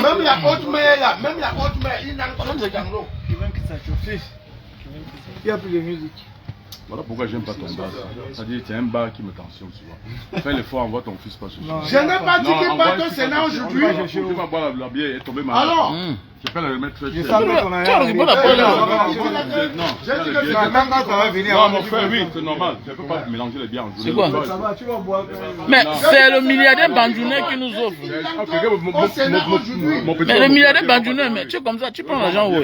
Même la haute mère là, même la haute mère, il n'a pas de ganglo. Il n'y a plus de musique. Voilà pourquoi j'aime pas ton bar. C'est-à-dire c'est un bar qui me tensionne souvent. Fais l'effort, envoie ton fils pas ce soir. Je n'ai pas dit qu'il part au Sénat aujourd'hui. Tu vas boire la bière et tomber malade. Alors je peux le remettre très cher. Ça Non, mon frère, oui, c'est normal. Je ne peux pas mélanger les bières en journée. C'est quoi? Mais c'est le milliardaire Bandjounais qui nous offre. Mais le milliardaire Bandjounais, mais tu es comme ça, tu prends l'argent où?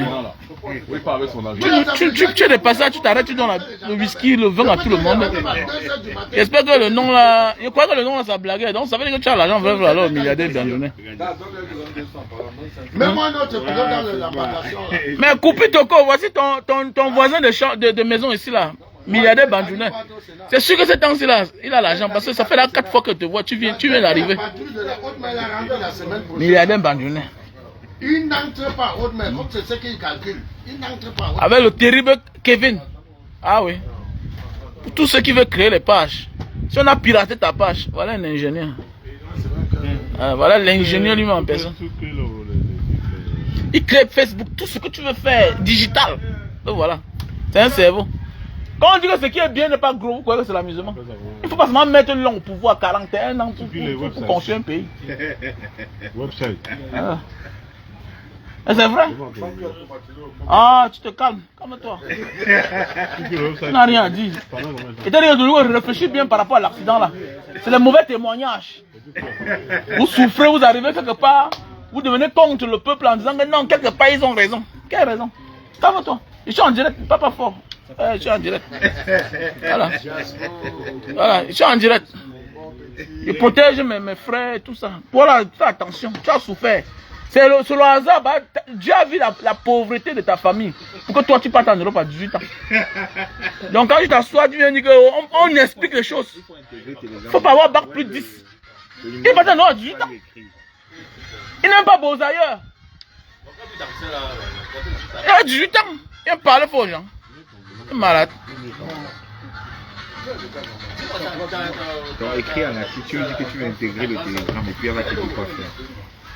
Oui, pas avec son argent. Tu es dépassé, tu t'arrêtes, tu donnes le whisky, le vin à tout le monde. J'espère que le nom là, je crois que le nom là ça blaguait. Donc ça veut dire que tu as l'argent vrai alors milliardaire Bandjounais. Même moi, notre pilote dans l'embarcation. Mais Koupi Toko, voici ton voisin de maison ici là. Milliardaire Bandjounais. C'est sûr que ce temps-ci là, il a l'argent parce que ça fait là 4 fois que je te vois, tu viens d'arriver. Milliardaire Bandjounais. Il n'entre pas haute mer, comme c'est ce qu'il calcule. Il n'entre pas haute mer. Avec le terrible Kevin. Ah oui. Pour tous ceux qui veulent créer les pages. Si on a piraté ta page, voilà un ingénieur. Voilà l'ingénieur lui-même en personne. Il crée Facebook, tout ce que tu veux faire, digital. Donc voilà. C'est un cerveau. Quand on dit que ce qui est bien n'est pas gros, vous croyez que c'est l'amusement? Il ne faut pas seulement mettre l'homme au pouvoir 41 ans pour construire un pays. Website. C'est vrai? Ah, tu te calmes, calme-toi. Tu n'as rien à dire. Et tu réfléchis bien par rapport à l'accident là. C'est le mauvais témoignage. Vous souffrez, vous arrivez quelque part, vous devenez contre le peuple en disant que non, quelque part ils ont raison. Quelle raison? Calme-toi. Je suis en direct, pas fort. Je suis en direct. Voilà. Voilà, je suis en direct. Je protège mes frères et tout ça. Voilà, fais attention, tu as souffert. C'est le hasard, bah, Dieu a vu la pauvreté de ta famille pour que toi tu partes en Europe à 18 ans. Donc quand tu t'assois, tu viens dire qu'on explique les choses. Il ne faut pas avoir bac plus de 10. Il part en Europe à 18 ans. Il n'aime pas beaux ailleurs. Il a 18 ans. Il parle aux gens. Il est malade. Donc écrit en article, tu dis que tu veux intégrer le télégramme et puis elle va te dire quoi faire.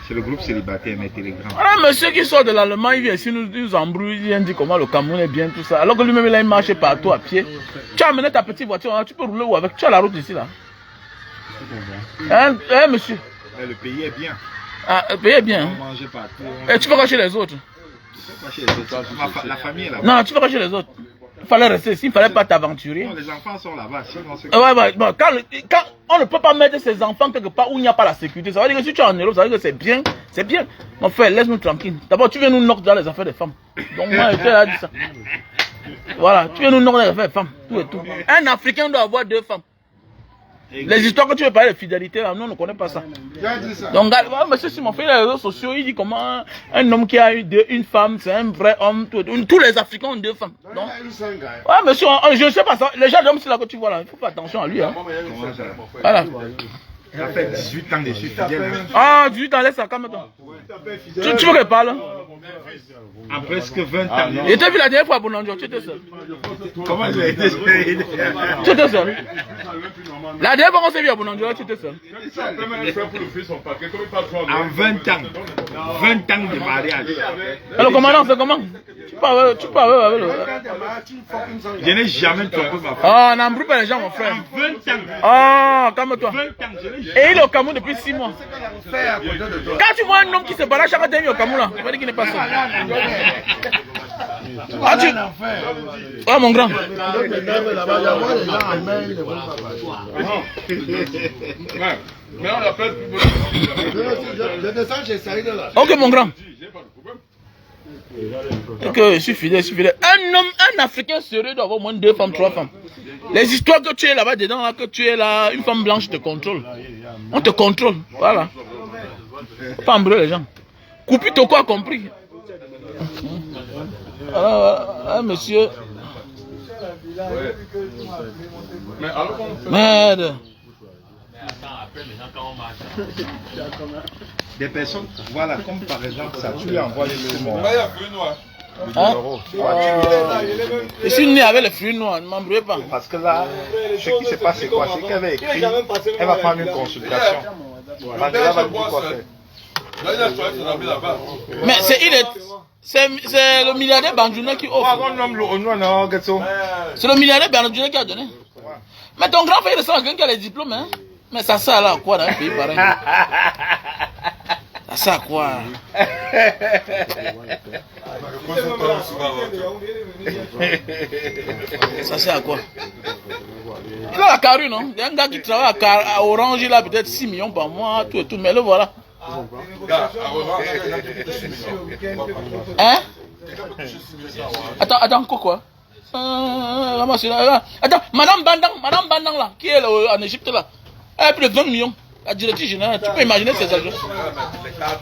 C'est le groupe célibataire, mais télégramme. Voilà, monsieur qui sort de l'Allemagne, il vient ici, nous embrouille, il vient dire comment le Cameroun est bien, tout ça. Alors que lui-même, il marche partout à pied. Tu as amené ta petite voiture, tu peux rouler où avec? Tu as la route ici, là. Hein, monsieur? Mais le pays est bien. Ah, le pays est bien. On mange partout. Et tu peux cacher les autres? La famille est là-bas. Non, tu peux cacher les autres. Il fallait rester ici, il ne fallait pas t'aventurer. Les enfants sont là-bas. Bon, quand on ne peut pas mettre ses enfants quelque part où il n'y a pas la sécurité, ça veut dire que si tu es en Europe, ça veut dire que c'est bien. C'est bien. Mon frère, laisse-nous tranquille. D'abord, tu viens nous knock dans les affaires des femmes. Donc moi, je t'ai dit ça. Voilà, tu viens nous knock dans les affaires des femmes. Tout et tout. Un Africain doit avoir 2 femmes. Les histoires que tu veux parler de fidélité, là, nous on ne connaît pas ça. Donc, monsieur, si mon frère, les réseaux sociaux, il dit comment un homme qui a une femme, c'est un vrai homme. Tous les Africains ont 2 femmes. Donc, ouais, monsieur, je ne sais pas ça. Les gens d'hommes, c'est là que tu vois là. Il faut faire attention à lui. Hein. Voilà. Il a fait 18 ans dessus, fidèle. Ah, 18 ans, laisse ça, calme-toi. Tu veux qu'elle parle? En presque 20 ans. Et tu as vu la dernière fois à Bonanjo, tu étais seul. Comment il a été seul? Tu étais seul. La dernière fois qu'on s'est vu à Bonanjo, tu étais seul. En 20 ans. 20 ans de mariage. Et le commandant, c'est comment? Tu parles avec le... Je n'ai jamais trompé ma femme. Ah, n'embrouille pas les gens, mon frère. En 20 ans. Ah, calme-toi. 20 ans, je n'ai jamais. Et il est au Cameroun depuis 6 mois. Quand tu vois un homme qui se balade chaque année au Cameroun, là, tu vas dire qu'il n'est pas seul. Ah, tu... Ah, mon grand. Ok, mon grand. Ok, je suis fidèle, Un homme, un Africain sérieux doit avoir au moins 2 femmes, 3 femmes. Les histoires que tu es là-bas dedans, là, que tu es là, une femme blanche te contrôle. On te contrôle, voilà. Faut pas embrouiller les gens. Koupi Toko a compris. Alors, monsieur. Merde. Des personnes, voilà, comme par exemple ça, tu lui envoies les mots. Hein? Je suis né avec les fruits noirs, ne m'embrouillez pas. Parce que là, ce qui se passe, c'est quoi? C'est qu'elle va écrire, elle va prendre une consultation. Mandela va lui dire quoi faire. Mais c'est le milliardaire Banjouna qui offre. C'est le milliardaire Banjouna qui a donné. Mais ton grand frère, il ressemble à quelqu'un qui a les diplômes. Hein? Mais ça sert à quoi dans un pays pareil? Ça sert à quoi? Ça sert à quoi? Il a la carrure, non? Il y a un gars qui travaille à Orange, il a peut-être 6 millions par mois, tout et tout, mais le voilà. Hein? Attends, quoi? Attends, Madame Bandang là, qui est en Égypte là, elle a plus de 20 millions. La directrice générale, tu peux imaginer ces agents.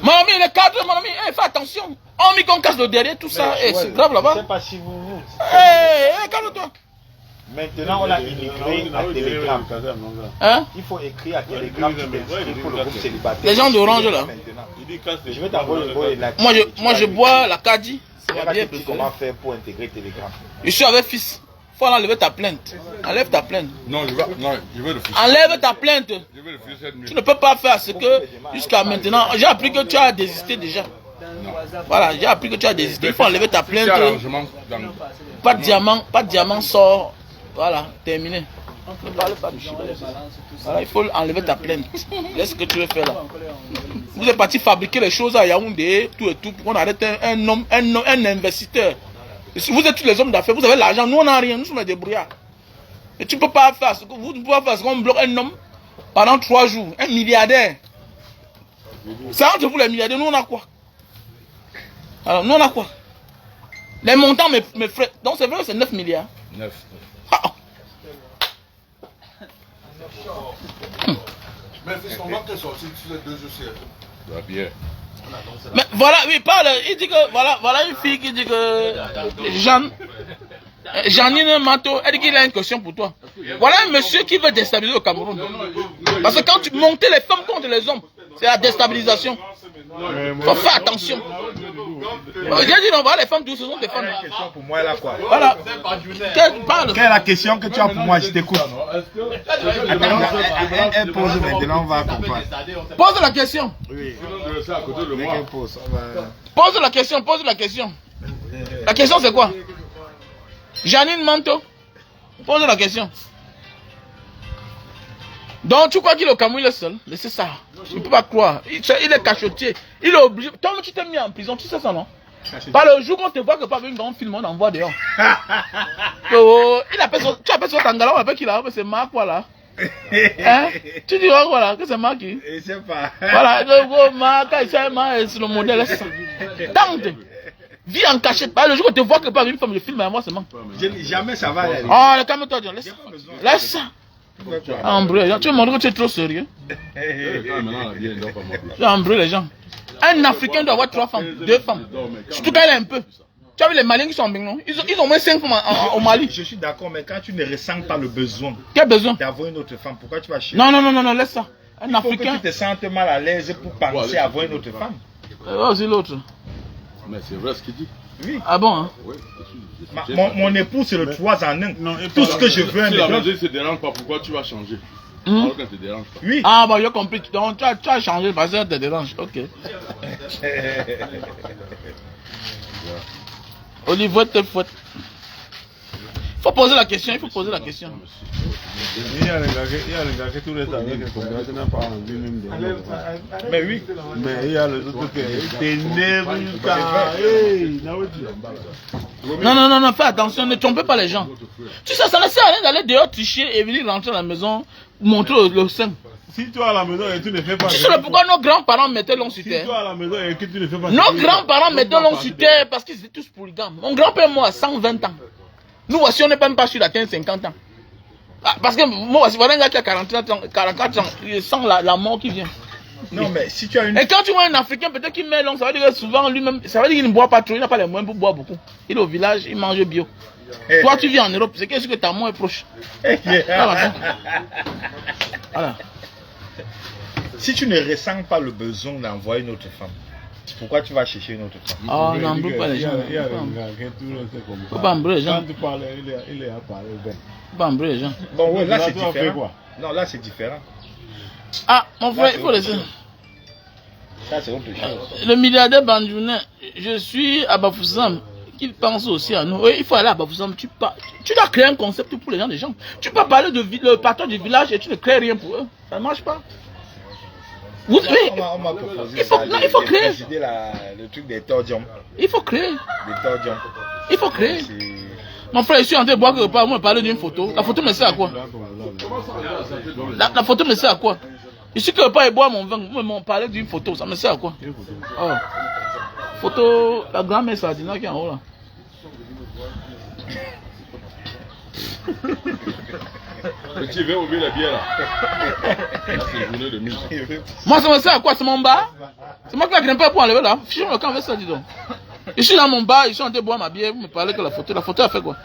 Mon ami, les cadres, mon ami, fais attention. On met qu'on casse le derrière, tout ça, c'est grave là-bas. Je sais pas si vous. Calme-toi. Maintenant, on a immigré à Telegram. Hein? Il faut écrire à Telegram pour le groupe célibataire. Les gens d'Orange là. Je vais t'envoyer la. Moi, je bois la Kadi. Comment faire pour intégrer Telegram? Je suis avec fils. Faut enlever ta plainte. Enlève ta plainte. Non, je vais le faire. Enlève ta plainte. Je vais le faire cette nuit. Tu ne peux pas faire ce que jusqu'à maintenant. J'ai appris que tu as désisté déjà. Voilà, j'ai appris que tu as désisté. Il faut enlever ta plainte. Pas de diamant sort. Voilà, terminé. Ne parle pas du chiffre. Voilà, il faut enlever ta plainte. Laisse ce que tu veux faire là. Vous êtes parti fabriquer les choses à Yaoundé, tout et tout, pour qu'on arrête un investisseur. Vous êtes tous les hommes d'affaires, vous avez l'argent, nous on n'a rien, nous sommes des débrouillards. Et tu ne peux pas faire ce que vous ne pouvez pas faire ce qu'on bloque un homme pendant 3 jours, un milliardaire. C'est entre vous les milliardaires, nous on a quoi? Alors nous on a quoi? Les montants, mes frères, donc c'est vrai que c'est 9 milliards. 9. Ah. Mais on va te sortir sur les 2 jours. Bien. Mais voilà, oui, parle. Il dit que voilà une fille qui dit que Janine Manto, elle dit qu'il a une question pour toi. Voilà un monsieur qui veut déstabiliser le Cameroun. Parce que quand tu montes les femmes contre les hommes, c'est la déstabilisation. Faut faire attention. J'ai dit non, voilà les femmes, tous ce sont des femmes. Quelle est la question pour moi là quoi? Voilà. Parle. Quelle est la question que tu as pour moi? Je t'écoute. Elle pose maintenant, on va comprendre. Pose la question. Oui. Pose la question. La question c'est quoi? Janine Manto. Pose la question. Donc tu crois qu'il est au Cameroun, il est seul? C'est ça. Je ne peux pas croire. Il est cachotier. Il est obligé. Toi, tu t'es mis en prison, tu sais ça, non? Par le jour qu'on te voit que pas avec une grande film, on envoie dehors. Tu appelles son tangala, on appelle qu'il a, c'est Marc, voilà. Hein? Tu dis, voilà, que c'est Marc qui? Je sais pas. Voilà, le gros Marc, c'est le modèle. Tente. Vis en cachette. Par le jour qu'on te voit que pas avec une femme, le film, moi, c'est Marc. Jamais ça va aller. Oh, calme-toi, laisse ça. Embrouille, tu veux montrer que tu es trop sérieux? Tu as embrouillé les gens. Un Africain doit avoir 3 femmes, 2 femmes. Surtout quand il est un peu. Tu as vu les Maliens qui sont en Bengnon? Ils ont moins 5 femmes au Mali. Je suis d'accord, mais quand tu ne ressens pas le besoin. Quel besoin? D'avoir une autre femme, pourquoi tu vas chercher? Non, laisse ça. Un Africain. Faut que tu te sentes mal à l'aise pour penser à avoir une autre femme. Vas-y l'autre. Mais c'est vrai ce qu'il dit. Oui. Ah bon, hein? Oui. Mon époux, c'est le 3 en 1. Tout ce que je veux, si la maison ne te dérange pas, pourquoi tu vas changer? Alors qu'elle ne te dérange pas. Oui. Ah, bah, j'ai compris. Donc, tu as changé parce que ça te dérange. Ok. Olivier, t'es faute. Il faut poser la question. Il y a les gars qui tous les temps qui comprennent, tu n'as pas envie même de. Mais oui. Mais il y a les autres qui t'énervent jusqu'à. Non, fais attention, ne trompez pas les gens. Tu sais, ça ne sert à rien d'aller dehors tricher et venir rentrer à la maison, montrer le sein. Si tu es à la maison et tu ne fais pas. Tu sais pourquoi nos grands-parents mettaient l'ongle sur terre? Si tu es à la maison et que tu ne fais pas. Nos grands-parents mettaient l'ongle sur terre parce qu'ils étaient tous polygames. Mon grand-père mort à 120 ans. Nous voici, on n'est même pas sur la 50 ans. Ah, parce que moi, voilà un gars qui a 44 ans, il sent la mort qui vient. Non, mais si tu as une. Et quand tu vois un Africain, peut-être qu'il met l'ongle, ça veut dire que souvent lui-même, ça veut dire qu'il ne boit pas trop, il n'a pas les moyens pour boire beaucoup. Il est au village, il mange bio. Toi, tu vis en Europe, c'est qu'est-ce que ta mort est proche. Voilà. Si tu ne ressens pas le besoin d'envoyer une autre femme, pourquoi tu vas chercher une autre femme? Ah, on n'embrouille pas les gens. Il y a des gars qui tous les temps comme ça. Faut pas embrouiller les gens. Quand tu parles, il est à parler. Faut pas embrouiller les gens. Bon, ouais, là c'est différent. différent. Non, là c'est différent. Ah, mon frère, il faut laisser. Ça, c'est autre chose. Le milliardaire Bandjounais, je suis à Bafoussam, qu'il pense aussi à nous. Oui, il faut aller à Bafoussam. Tu dois créer un concept pour les gens des gens. Tu peux parler de le patron du village et tu ne crées rien pour eux. Ça ne marche pas. On m'a proposé il faut créer. Le truc des tordiums. Il faut créer. Des tordiums. Il faut créer. Mon frère, je suis en train de boire quelque part, moi, parler d'une photo. La photo me sert à quoi? La photo me sert à quoi? Je suis quelque part et boire mon vin, moi, m'en parler d'une photo, ça me sert à quoi? Oh. Photo, la grand-mère Sardina qui est en haut là. Tu veux ouvrir la bière là? C'est une journée de musique. Moi, ça me sert à quoi? C'est mon bar? C'est moi qui vais grimper pour enlever là. Fichons le camp avec ça, dis donc. Je suis dans mon bar, je suis en train de boire ma bière, vous me parlez que la photo. La photo a fait quoi?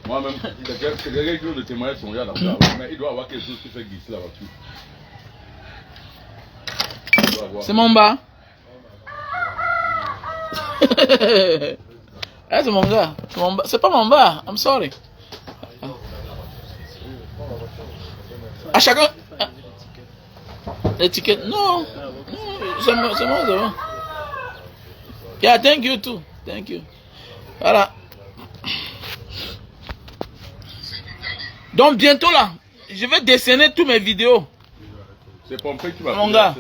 Moi-même, c'est quelqu'un qui veut le témoigner son gars là, mais il doit avoir quelque chose qui fait glisser la voiture. C'est mon bar. C'est mon gars. C'est pas mon bar. I'm sorry. À chacun. L'étiquette. Non. C'est bon, c'est bon. Yeah, thank you too. Thank you. Voilà. Donc bientôt là, je vais dessiner toutes mes vidéos. C'est Pompé qui va mon gars.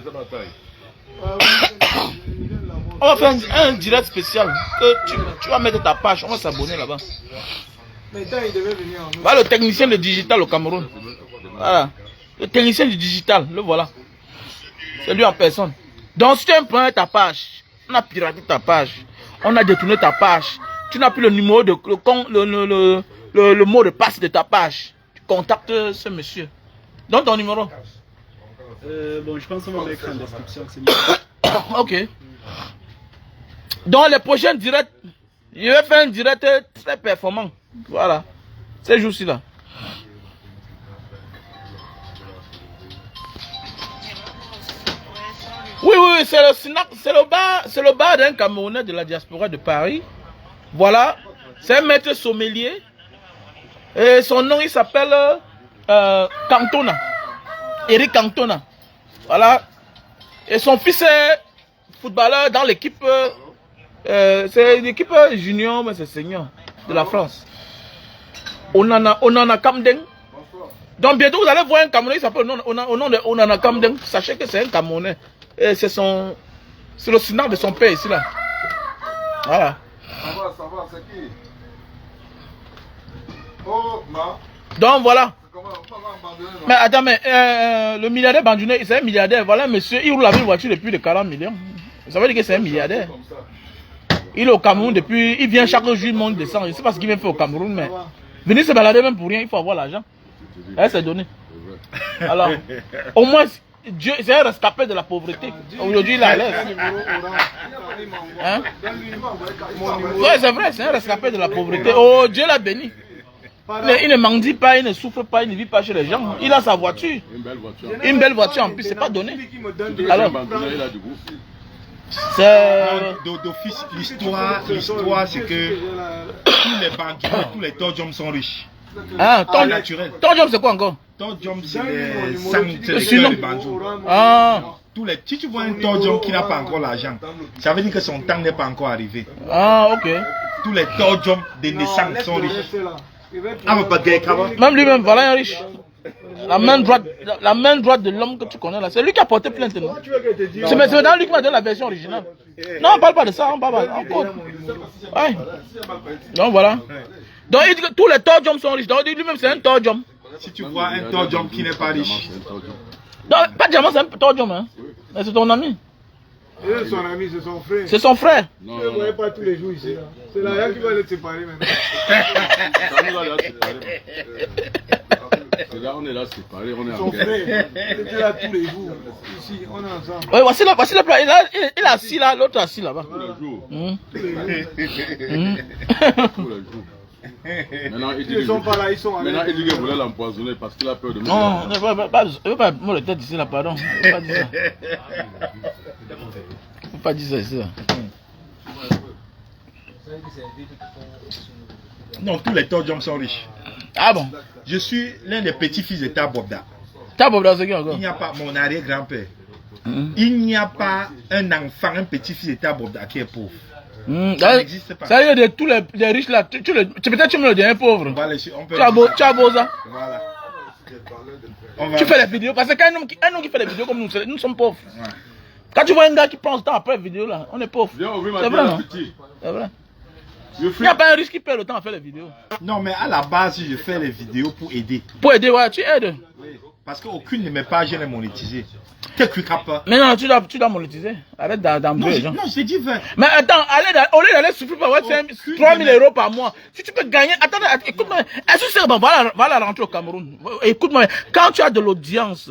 On va faire un direct spécial. Que tu vas mettre ta page, on va s'abonner là-bas. Voilà le technicien de digital au Cameroun. Voilà. Le technicien du digital, le voilà. C'est lui en personne. Donc si tu as un problème avec ta page, on a piraté ta page, on a détourné ta page, tu n'as plus le numéro de le mot de passe de ta page. Tu contactes ce monsieur. Donne ton numéro. Bon, je pense qu'on va mettre en description. C'est mieux. Ok. Dans les prochains directs, je vais faire un direct très performant. Voilà. Ces jours-ci là. Oui, c'est le snack, c'est le bar d'un Camerounais de la diaspora de Paris. Voilà. C'est un maître sommelier. Et son nom, il s'appelle Cantona. Eric Cantona. Voilà. Et son fils est footballeur dans l'équipe. C'est une équipe junior, mais c'est senior de la France. Onana Kamden. Donc bientôt vous allez voir un Camerounais qui s'appelle au nom de Onana Kamden. Sachez que c'est un Camerounais. Et c'est le snack de son père ici là. Voilà. Ça va, c'est qui? Oh, ma. Donc voilà. Mais attends, mais le milliardaire Bandjounais, c'est un milliardaire. Voilà, monsieur, il roule avec une voiture de plus de 40 millions. Ça veut dire que c'est un milliardaire. Il est au Cameroun depuis, il vient chaque jour, il monte, descend. Je ne sais pas ce qu'il vient faire au Cameroun, mais venir se balader même pour rien, il faut avoir l'argent. C'est donné. Alors, au moins, Dieu, c'est un rescapé de la pauvreté. Aujourd'hui, il est à l'aise. Hein? Oui, c'est vrai, c'est un rescapé de la pauvreté. Oh, Dieu l'a béni. Il ne mendie pas, il ne souffre pas, il ne vit pas chez les gens. Il a sa voiture. Une belle voiture en plus, c'est pas donné. Alors, d'office, l'histoire c'est que tous les banquiers, tous les tordiums sont riches. Naturel. Tordium c'est quoi encore? Tordium c'est les sangs de banjo. Si tu vois un tordium qui n'a pas encore l'argent, ça veut dire que son temps n'est pas encore arrivé. Ok. Tous les tordiums de naissance sont riches. Même lui-même, voilà un riche. La main droite de l'homme que tu connais là, c'est lui qui a porté plainte, non? C'est maintenant lui qui m'a donné la version originale. Non, on parle pas de ça, on parle pas. Ouais. Donc voilà. Donc il dit que tous les tordiums sont riches. Donc il dit lui-même c'est un tordium. Si tu vois un tordium qui n'est pas riche. Donc pas diamant, c'est un tordium, hein. Mais c'est ton ami. Et son ami, c'est son frère. C'est son frère. Non, ne voyez pas tous les jours ici. C'est là qui va les séparer maintenant. Là, on est là séparés, on est son frère, il était là tous les jours. Ici, on est ensemble. Oui, voici le plat. Il est assis là, l'autre assis là-bas. Tous les jours. Tous les jours. Maintenant, il dit ils sont pas là, ils sont maintenant, il dit qu'il voulait l'empoisonner parce qu'il a peur de moi. Non, je ne veux pas me le tête ici là, pardon. Je ne veux pas dire ça. Il ne faut pas dire ça ici là. Non, tous les tordiums sont riches. Ah bon? Je suis l'un des petits-fils de Tabobda. Tabobda, c'est qui encore? Il n'y a pas mon arrière-grand-père. Il n'y a pas un enfant, un petit-fils de Tabobda qui est pauvre. Ça n'existe pas. Ça veut dire de tous les riches là, peut-être tu me le dis, pauvre. Tu as beau ça. Voilà. Tu fais les vidéos, parce qu'un homme qui fait les vidéos comme nous sommes pauvres. Ouais. Quand tu vois un gars qui prend le temps après la vidéo là, on est pauvre. C'est vrai, non? C'est vrai. Il n'y a pas un riche qui perd le temps à faire les vidéos. Non, mais à la base, je fais les vidéos pour aider. Pour aider, ouais, tu aides. Oui. Parce qu'aucune de mes pages n'est monétisée. Mais non, tu dois monétiser. Arrête d'embrouiller les gens. Non, j'ai dit 20. Mais attends, au lieu d'aller souffrir pour avoir 3 000 € par mois, si tu peux gagner. Attends, écoute-moi. Est-ce que c'est bon, va la rentrer au Cameroun. Écoute-moi, quand tu as de l'audience,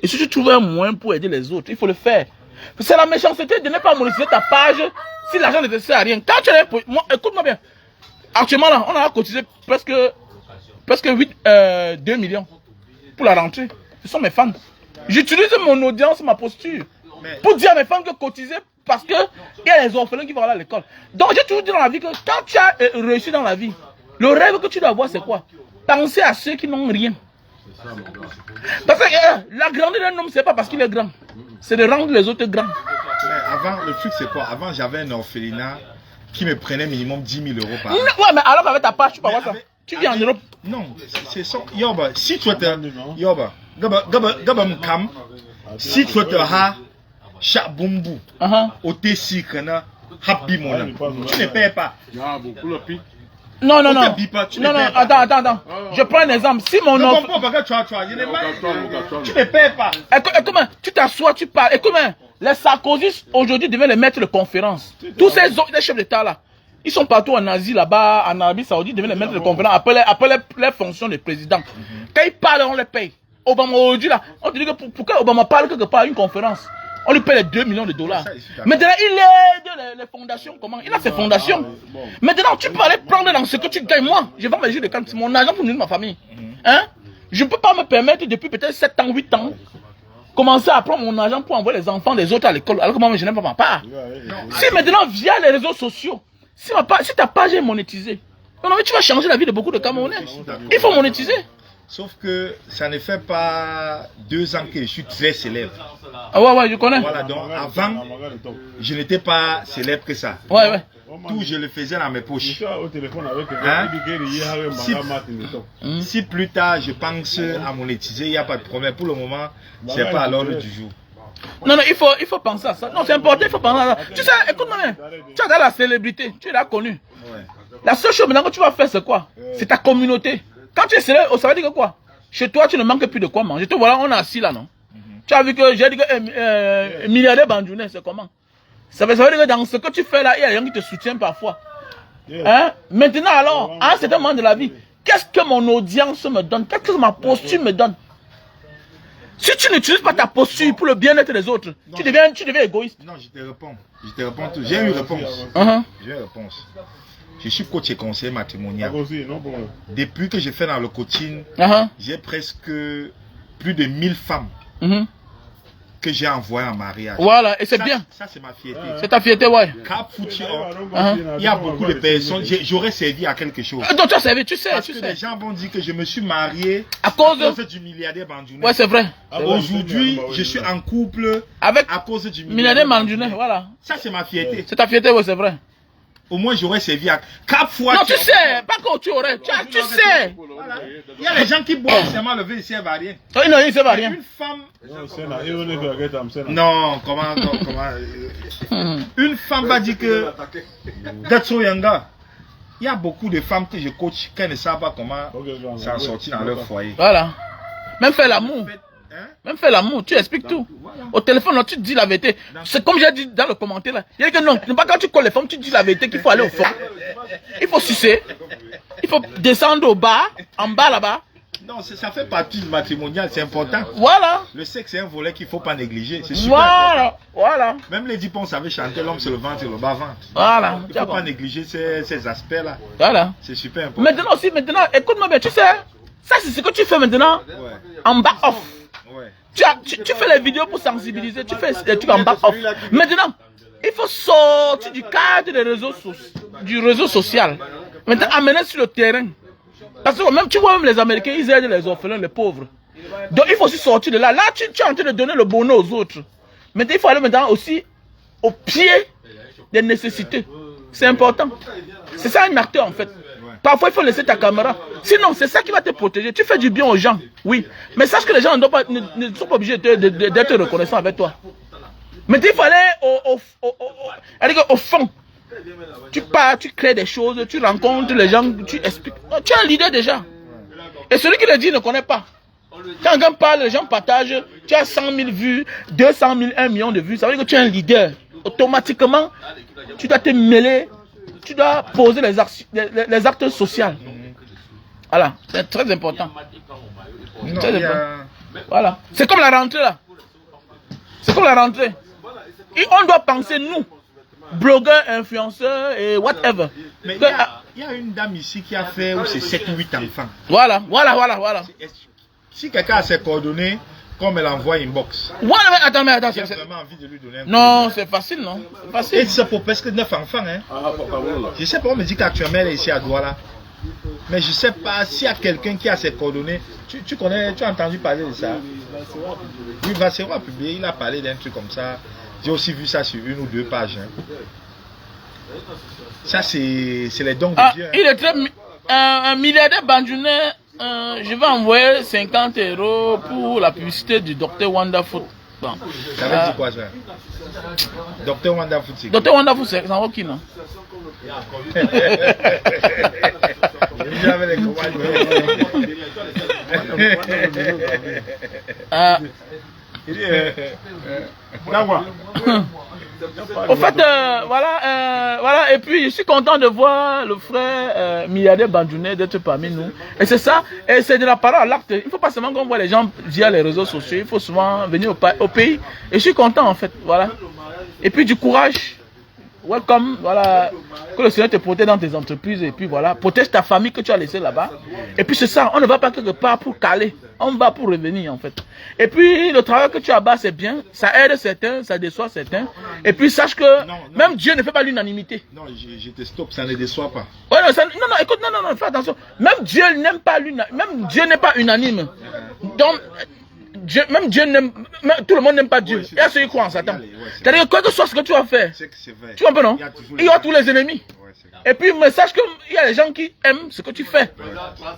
et si tu trouves un moyen pour aider les autres, il faut le faire. C'est la méchanceté de ne pas monétiser ta page si l'argent ne te sert à rien. Quand tu es. Écoute-moi bien. Actuellement, là, on a cotisé presque 2 millions pour la rentrée. Ce sont mes fans. J'utilise mon audience, ma posture, pour dire à mes fans que cotiser parce qu'il y a les orphelins qui vont aller à l'école. Donc, j'ai toujours dit dans la vie que quand tu as réussi dans la vie, le rêve que tu dois avoir, c'est quoi? Penser à ceux qui n'ont rien. Parce que la grandeur d'un homme, c'est pas parce qu'il est grand. C'est de rendre les autres grands. Mais avant, le truc, c'est quoi? Avant, j'avais un orphelinat qui me prenait minimum 10 000 € par an. Ouais, mais alors avec ta page, tu peux avoir ça. Tu vis en Europe. Non, c'est ça. Yoba, si tu es. Yoba, Gaba Mkam, si tu es ha, Chabumbu, Otesi Kana, Happy Mona, tu ne payes pas. Non, attends. Je prends un exemple. Si mon nom. Tu ne payes pas. Écoute-moi, tu t'assois, tu parles. Écoute-moi, les Sarkozy aujourd'hui deviennent les maîtres de conférence. Tous ces autres chefs d'État là, ils sont partout en Asie là-bas, en Arabie Saoudite, deviennent les maîtres de conférence après les fonctions de président. Quand ils parlent, on les paye. Obama aujourd'hui là, on te dit que pourquoi Obama parle quelque part à une conférence? On lui paie les 2 millions de $. Maintenant, il aide les fondations. Comment? Il a ses fondations. Maintenant, tu peux aller prendre dans ce que tu gagnes. Moi, je vais me dire c'est mon argent pour nourrir ma famille. Hein? Je ne peux pas me permettre depuis peut-être 7 ans, 8 ans, commencer à prendre mon argent pour envoyer les enfants des autres à l'école. Alors que moi, je n'aime pas ma part. Si maintenant, via les réseaux sociaux, si ta page est monétisée, tu vas changer la vie de beaucoup de Camerounais. Il faut monétiser. Sauf que ça ne fait pas 2 ans que je suis très célèbre. Ah ouais, je connais. Voilà, donc avant, je n'étais pas célèbre que ça. Ouais. Tout, je le faisais dans mes poches. Hein? Si plus tard, je pense à monétiser, il n'y a pas de problème. Pour le moment, ce n'est pas à l'ordre du jour. Non, il faut penser à ça. Non, c'est important, il faut penser à ça. Tu sais, écoute-moi, tu as dans la célébrité, tu l'as connu. Ouais. La seule chose maintenant que tu vas faire, c'est quoi? C'est ta communauté. Quand tu es célèbre, ça veut dire que quoi? Chez toi, tu ne manques plus de quoi manger. Te voilà, on est assis là, non? Tu as vu que j'ai dit que milliardaire Bandjounais, c'est comment? Ça veut dire que dans ce que tu fais là, il y a des gens qui te soutiennent parfois. Hein? Maintenant alors, à un certain moment de la vie, qu'est-ce que mon audience me donne? Qu'est-ce que ma posture me donne? Si tu n'utilises pas ta posture pour le bien-être des autres, non, tu deviens égoïste. Non, je te réponds. J'ai une réponse. J'ai une réponse. Je suis coach et conseiller matrimonial. Depuis que je fais dans le coaching, j'ai presque plus de 1000 femmes que j'ai envoyées en mariage. Voilà, et c'est bien. Ça, c'est ma fierté. C'est ta fierté, ouais. Il y a beaucoup de personnes, j'aurais servi à quelque chose. Donc tu as servi, tu sais. Parce que les gens vont dire que je me suis marié à cause du milliardaire Bandjounais. Ouais, c'est vrai. Aujourd'hui, je suis en couple à cause du milliardaire Bandjounais, voilà. Ça, c'est ma fierté. C'est ta fierté, ouais, c'est vrai. Au moins, j'aurais servi à 4 fois. Non, tu sais, pas quand tu aurais. Tu sais. Voilà. Il y a les gens qui boivent seulement le vin, ils ne servent à rien. Non, ils ne servent à rien. Une femme. Non, comment. Une femme va dire que. Gatso Yanga. Il y a beaucoup de femmes que je coach qui ne savent pas comment s'en sortir dans leur foyer. Voilà. Même faire l'amour. Même faire l'amour, tu expliques tout. Au téléphone, là, tu dis la vérité. C'est comme j'ai dit dans le commentaire là. Il y a que non, pas quand tu colles les femmes, tu dis la vérité qu'il faut aller au fond. Il faut sucer. Il faut descendre au bas, en bas là-bas. Non, ça fait partie du matrimonial, c'est important. Voilà. Le sexe, c'est un volet qu'il ne faut pas négliger. C'est super important. Voilà. Même les Dipons savaient chanter l'homme sur le ventre et le bas-ventre. Voilà. Il ne faut pas négliger ces aspects-là. Voilà. C'est super important. Maintenant, écoute-moi bien, tu sais, ça c'est ce que tu fais maintenant en back-off. Tu fais les vidéos pour sensibiliser, tu fais des trucs en back-off. Maintenant, il faut sortir du cadre des réseaux social. Maintenant, amener sur le terrain. Parce que même, tu vois, même les Américains, ils aident les orphelins, les pauvres. Donc il faut aussi sortir de là. Là, tu es en train de donner le bonheur aux autres. Maintenant, il faut aller maintenant aussi au pied des nécessités. C'est important. C'est ça un acteur en fait. Parfois, il faut laisser ta caméra. Sinon, c'est ça qui va te protéger. Tu fais du bien aux gens, oui. Mais sache que les gens ne sont pas obligés d'être reconnaissants avec toi. Mais il faut aller au fond. Tu pars, tu crées des choses, tu rencontres les gens, tu expliques. Tu es un leader déjà. Et celui qui le dit ne connaît pas. Quand quelqu'un parle, les gens partagent, tu as 100 000 vues, 200 000, 1 million de vues. Ça veut dire que tu es un leader. Automatiquement, tu dois te mêler, tu dois poser les actes sociaux. Voilà, c'est très important. Très important. Voilà. C'est comme la rentrée là. C'est comme la rentrée. Et on doit penser, nous, blogueurs, influenceurs et whatever. Mais il y a une dame ici qui a fait où c'est 7 ou 8 enfants. Voilà. Si quelqu'un a ses coordonnées, comme elle envoie inbox. Voilà, mais attends. J'ai vraiment envie de lui donner un non, c'est facile, non? Facile. Et c'est pour presque 9 enfants, hein. Je sais pas, on me dit qu'actuellement elle est ici à Douala. Mais je sais pas s'il y a quelqu'un qui a ses coordonnées. Tu connais, tu as entendu parler de ça? Oui, Vassero a publié, il a parlé d'un truc comme ça. J'ai aussi vu ça sur 1 ou 2 pages. Hein. Ça, c'est les dons de Dieu. Hein. Il est très... un milliardaire bandjounais, je vais envoyer 50 € pour la publicité du Dr Wonderful. Bon. Ça veut dire quoi ça? Dr Wonderful, c'est Dr Wonderful, c'est en qui, non? J'avais les commandes. Au fait, voilà, et puis je suis content de voir le frère milliardaire bandjounais d'être parmi nous. Et c'est ça, et c'est de la parole à l'acte. Il ne faut pas seulement qu'on voit les gens via les réseaux sociaux, il faut souvent venir au pays. Et je suis content en fait, voilà. Et puis du courage. Welcome, voilà, que le Seigneur te protège dans tes entreprises et puis voilà, protège ta famille que tu as laissée là-bas. Et puis c'est ça, on ne va pas quelque part pour caler, on va pour revenir en fait. Et puis le travail que tu as bas c'est bien, ça aide certains, ça déçoit certains. Et puis sache que même Dieu ne fait pas l'unanimité. Non, je te stoppe, ça ne déçoit pas. Ouais, non, écoute, non, fais attention. Même Dieu n'aime pas l'unanimité, même Dieu n'est pas unanime. Donc, même Dieu n'aime, tout le monde n'aime pas Dieu. Ouais, il y a ceux qui croient en Satan. C'est-à-dire que quoi que soit ce que tu vas faire, tu comprends non? Il y aura tous les ennemis. Et puis, mais sache qu'il y a des gens qui aiment ce que tu fais.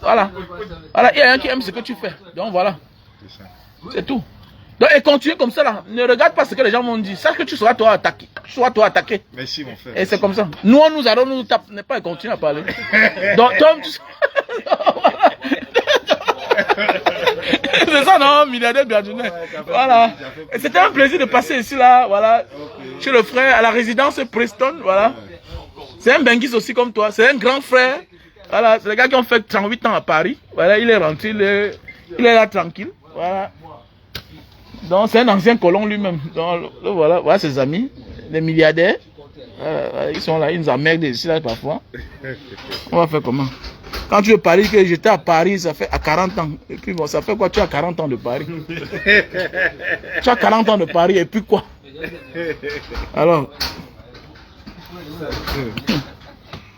Voilà, il y a des gens qui aiment ce que tu fais. Donc voilà, c'est tout. Donc, et continue comme ça là. Ne regarde pas ce que les gens m'ont dit. Sache que tu seras toi attaqué. Merci mon frère. Et c'est comme ça. Nous, nous allons nous taper, n'est pas continuer à parler. Donc, Tom, c'est ça, non, milliardaire bandjounais. Voilà. C'était un plaisir de passer ici, là, voilà, chez le frère, à la résidence Preston, voilà. C'est un Benguis aussi comme toi, c'est un grand frère. Voilà, c'est les gars qui ont fait 38 ans à Paris. Voilà, il est rentré, il est là tranquille. Voilà. Donc, c'est un ancien colon lui-même. Donc, voilà ses amis, les milliardaires. Ils sont là, ils nous emmerdent ici, là, parfois. On va faire comment? Quand tu veux Paris, que j'étais à Paris, ça fait à 40 ans. Et puis bon, ça fait quoi? Tu as 40 ans de Paris. Tu as 40 ans de Paris, et puis quoi? Alors.